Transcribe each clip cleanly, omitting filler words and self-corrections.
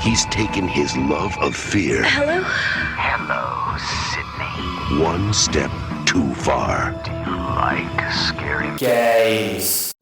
He's taken his love of fear. Hello? Hello, Sydney. One step too far. Do you like scary games?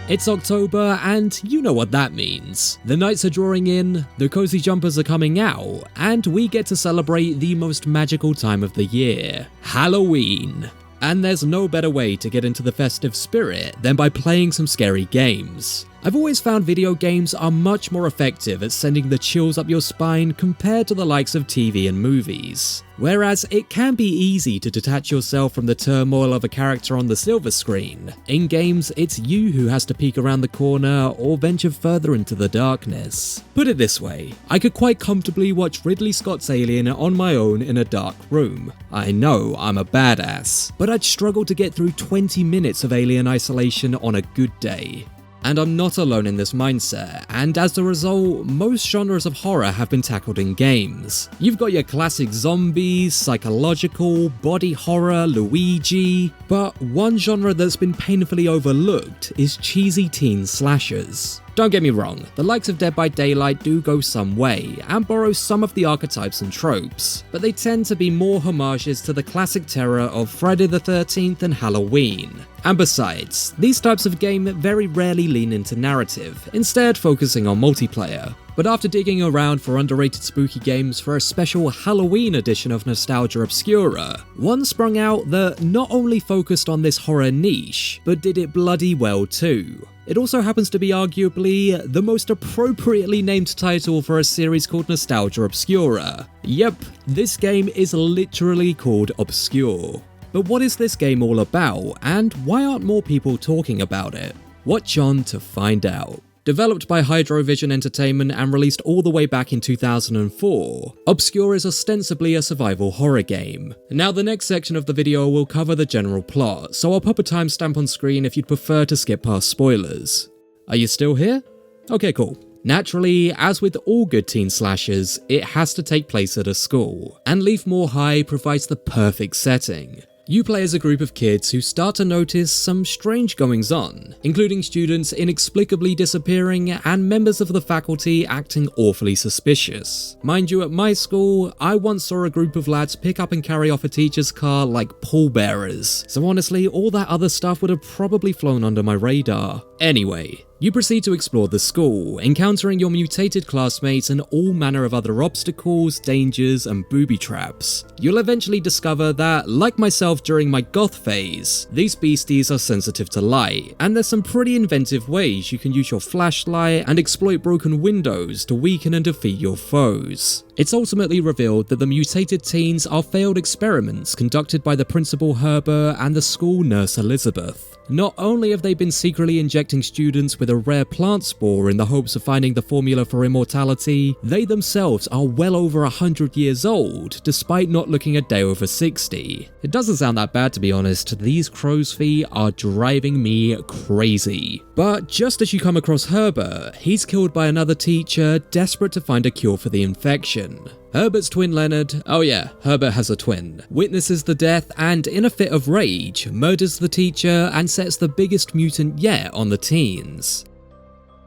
It's October, and you know what that means. The nights are drawing in, the cozy jumpers are coming out, and we get to celebrate the most magical time of the year, Halloween. And there's no better way to get into the festive spirit than by playing some scary games. I've always found video games are much more effective at sending the chills up your spine compared to the likes of TV and movies. Whereas it can be easy to detach yourself from the turmoil of a character on the silver screen. In games, it's you who has to peek around the corner or venture further into the darkness. Put it this way, I could quite comfortably watch Ridley Scott's Alien on my own in a dark room. I know I'm a badass, but I'd struggle to get through 20 minutes of Alien Isolation on a good day. And I'm not alone in this mindset, and as a result, most genres of horror have been tackled in games. You've got your classic zombies, psychological, body horror, Luigi, but one genre that's been painfully overlooked is cheesy teen slashers. Don't get me wrong, the likes of Dead by Daylight do go some way, and borrow some of the archetypes and tropes, but they tend to be more homages to the classic terror of Friday the 13th and Halloween. And besides, these types of game very rarely lean into narrative, instead focusing on multiplayer. But after digging around for underrated spooky games for a special Halloween edition of Nostalgia Obscura, one sprung out that not only focused on this horror niche, but did it bloody well too. It also happens to be arguably the most appropriately named title for a series called Nostalgia Obscura. Yep, this game is literally called Obscure. But what is this game all about, and why aren't more people talking about it? Watch on to find out. Developed by Hydrovision Entertainment and released all the way back in 2004, Obscura is ostensibly a survival horror game. Now the next section of the video will cover the general plot, so I'll pop a timestamp on screen if you'd prefer to skip past spoilers. Are you still here? Okay, cool. Naturally, as with all good teen slashers, it has to take place at a school, and Leafmore High provides the perfect setting. You play as a group of kids who start to notice some strange goings-on, including students inexplicably disappearing and members of the faculty acting awfully suspicious. Mind you, at my school, I once saw a group of lads pick up and carry off a teacher's car like pallbearers, so honestly, all that other stuff would have probably flown under my radar. Anyway, you proceed to explore the school, encountering your mutated classmates and all manner of other obstacles, dangers, and booby traps. You'll eventually discover that, like myself during my goth phase, these beasties are sensitive to light, and there's some pretty inventive ways you can use your flashlight and exploit broken windows to weaken and defeat your foes. It's ultimately revealed that the mutated teens are failed experiments conducted by the principal Herbert and the school nurse Elizabeth. Not only have they been secretly injecting students with a rare plant spore in the hopes of finding the formula for immortality, they themselves are well over 100 years old, despite not looking a day over 60. It doesn't sound that bad, to be honest. These crow's feet are driving me crazy. But just as you come across Herbert, he's killed by another teacher desperate to find a cure for the infection. Herbert's twin Leonard, oh yeah, Herbert has a twin, witnesses the death and, in a fit of rage, murders the teacher and sets the biggest mutant yet on the teens.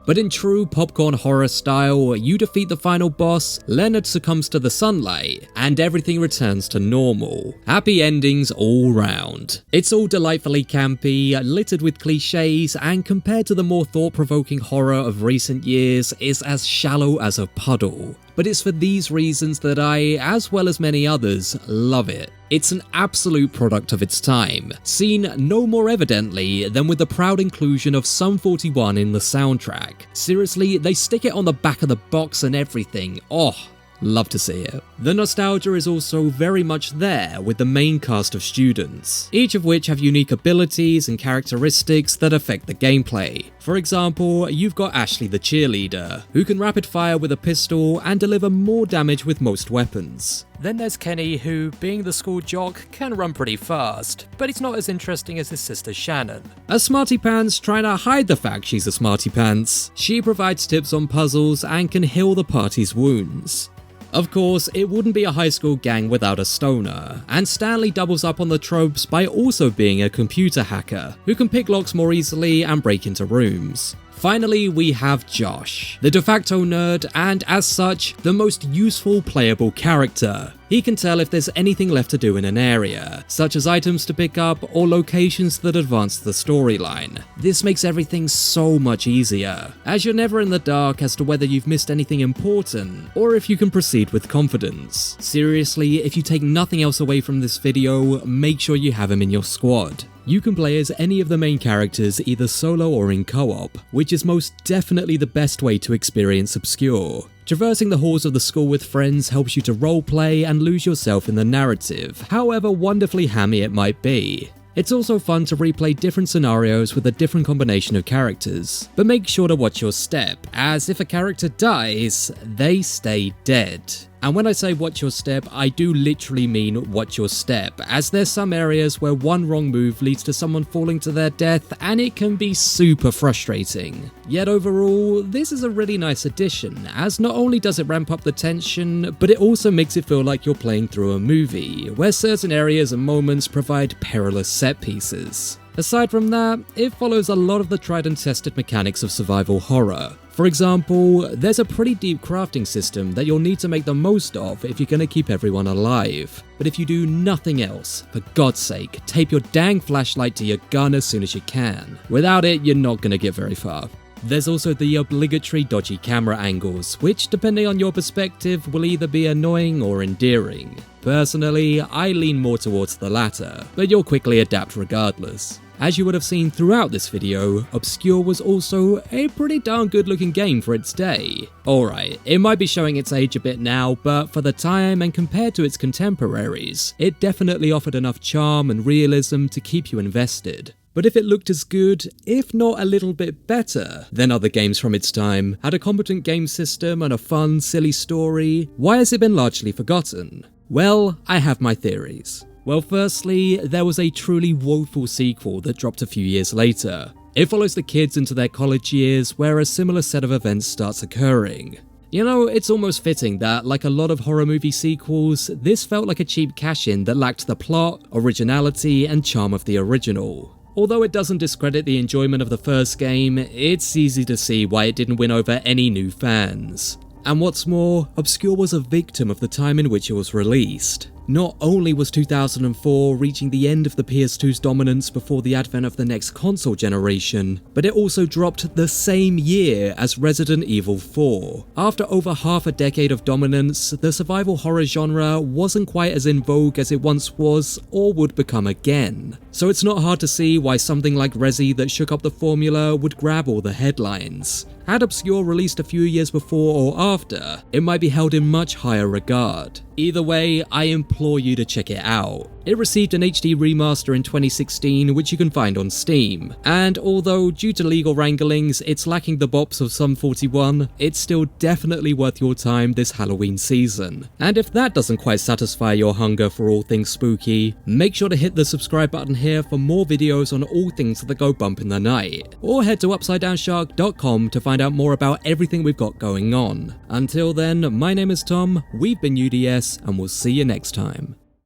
But in true popcorn horror style, you defeat the final boss, Leonard succumbs to the sunlight, and everything returns to normal. Happy endings all round. It's all delightfully campy, littered with cliches, and compared to the more thought-provoking horror of recent years, is as shallow as a puddle. But it's for these reasons that I, as well as many others, love it. It's an absolute product of its time, seen no more evidently than with the proud inclusion of Sum 41 in the soundtrack. Seriously, they stick it on the back of the box and everything. Oh, love to see it. The nostalgia is also very much there with the main cast of students, each of which have unique abilities and characteristics that affect the gameplay. For example, you've got Ashley the cheerleader, who can rapid fire with a pistol and deliver more damage with most weapons. Then there's Kenny, who, being the school jock, can run pretty fast, but he's not as interesting as his sister Shannon. A smarty pants trying to hide the fact she's a smarty pants. She provides tips on puzzles and can heal the party's wounds. Of course, it wouldn't be a high school gang without a stoner, and Stanley doubles up on the tropes by also being a computer hacker who can pick locks more easily and break into rooms. Finally, we have Josh, the de facto nerd and, as such, the most useful playable character. He can tell if there's anything left to do in an area, such as items to pick up or locations that advance the storyline. This makes everything so much easier, as you're never in the dark as to whether you've missed anything important, or if you can proceed with confidence. Seriously, if you take nothing else away from this video, make sure you have him in your squad. You can play as any of the main characters either solo or in co-op, which is most definitely the best way to experience Obscura. Traversing the halls of the school with friends helps you to roleplay and lose yourself in the narrative, however wonderfully hammy it might be. It's also fun to replay different scenarios with a different combination of characters, but make sure to watch your step, as if a character dies, they stay dead. And when I say watch your step, I do literally mean watch your step, as there's some areas where one wrong move leads to someone falling to their death and it can be super frustrating. Yet overall, this is a really nice addition, as not only does it ramp up the tension, but it also makes it feel like you're playing through a movie, where certain areas and moments provide perilous set pieces. Aside from that, it follows a lot of the tried and tested mechanics of survival horror. For example, there's a pretty deep crafting system that you'll need to make the most of if you're going to keep everyone alive. But if you do nothing else, for God's sake, tape your dang flashlight to your gun as soon as you can. Without it, you're not going to get very far. There's also the obligatory dodgy camera angles, which depending on your perspective will either be annoying or endearing. Personally, I lean more towards the latter, but you'll quickly adapt regardless. As you would have seen throughout this video, Obscura was also a pretty darn good looking game for its day. Alright, it might be showing its age a bit now, but for the time and compared to its contemporaries, it definitely offered enough charm and realism to keep you invested. But if it looked as good, if not a little bit better, than other games from its time, had a competent game system and a fun, silly story, why has it been largely forgotten? Well, I have my theories. Well, firstly, there was a truly woeful sequel that dropped a few years later. It follows the kids into their college years where a similar set of events starts occurring. You know, it's almost fitting that, like a lot of horror movie sequels, this felt like a cheap cash-in that lacked the plot, originality, and charm of the original. Although it doesn't discredit the enjoyment of the first game, it's easy to see why it didn't win over any new fans. And what's more, Obscura was a victim of the time in which it was released. Not only was 2004 reaching the end of the PS2's dominance before the advent of the next console generation, but it also dropped the same year as Resident Evil 4. After over half a decade of dominance, the survival horror genre wasn't quite as in vogue as it once was or would become again. So it's not hard to see why something like Resi that shook up the formula would grab all the headlines. Had Obscura released a few years before or after, it might be held in much higher regard. Either way, I implore you to check it out. It received an HD remaster in 2016, which you can find on Steam, and although due to legal wranglings it's lacking the bops of Sum 41, it's still definitely worth your time this Halloween season. And if that doesn't quite satisfy your hunger for all things spooky, make sure to hit the subscribe button here for more videos on all things that go bump in the night, or head to upsidedownshark.com to find out more about everything we've got going on. Until then, my name is Tom, we've been UDS, and we'll see you next time.